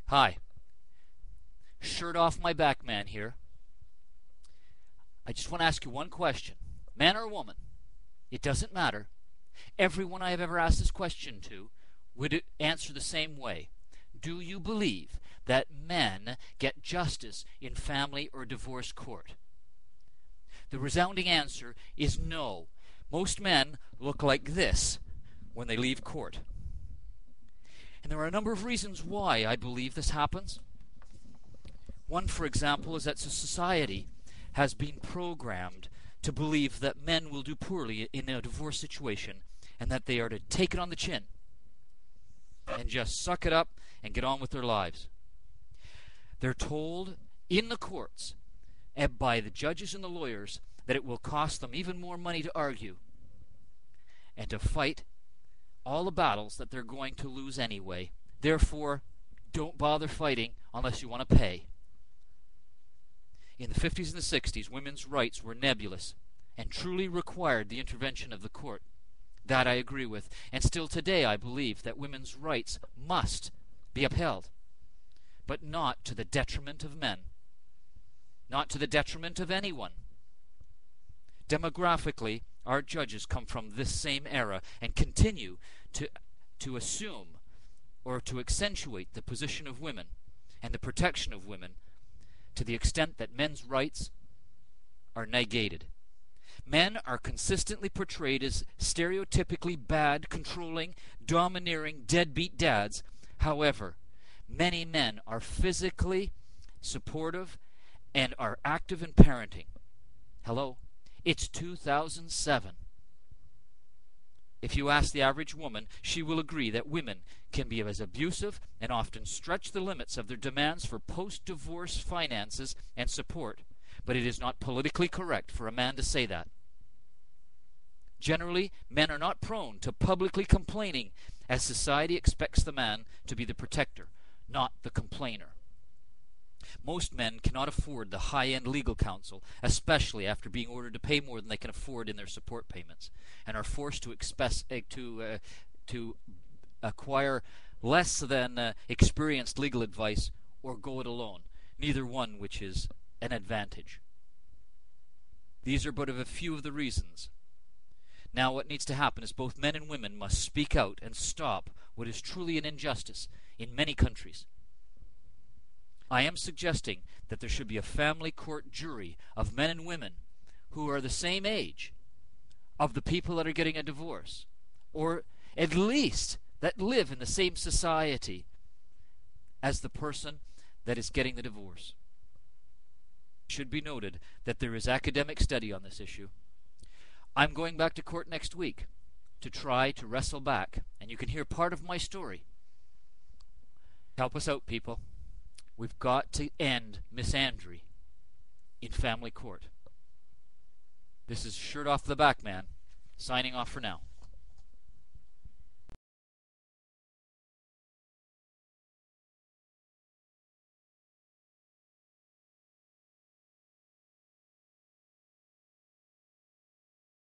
Hi. Shirt off my back man here. I just want to ask you one question. Man or woman? It doesn't matter. Everyone I have ever asked this question to would answer the same way. Do you believe that men get justice in family or divorce court? The resounding answer is no. Most men look like this when they leave court. And there are a number of reasons why I believe this happens. One, for example, is that society has been programmed to believe that men will do poorly in a divorce situation and that they are to take it on the chin and just suck it up and get on with their lives. They're told in the courts and by the judges and the lawyers that it will cost them even more money to argue and to fight all the battles that they're going to lose anyway. Therefore, don't bother fighting unless you want to pay. In the 50s and the 60s, women's rights were nebulous and truly required the intervention of the court. That I agree with. And still today I believe that women's rights must be upheld, but not to the detriment of men. Not to the detriment of anyone. Demographically, our judges come from this same era and continue to assume or to accentuate the position of women and the protection of women to the extent that men's rights are negated. Men are consistently portrayed as stereotypically bad, controlling, domineering, deadbeat dads. However, many men are physically supportive and are active in parenting. Hello? It's 2007. If you ask the average woman, she will agree that women can be as abusive and often stretch the limits of their demands for post-divorce finances and support, but it is not politically correct for a man to say that. Generally, men are not prone to publicly complaining, as society expects the man to be the protector, not the complainer. Most men cannot afford the high-end legal counsel, especially after being ordered to pay more than they can afford in their support payments, and are forced to acquire less than experienced legal advice or go it alone, neither one which is an advantage. These are but a few of the reasons. Now what needs to happen is both men and women must speak out and stop what is truly an injustice in many countries. I am suggesting that there should be a family court jury of men and women who are the same age of the people that are getting a divorce, or at least that live in the same society as the person that is getting the divorce. It should be noted that there is academic study on this issue. I'm going back to court next week to try to wrestle back, and you can hear part of my story. Help us out, people. We've got to end misandry in family court. This is Shirt Off the Back Man, signing off for now.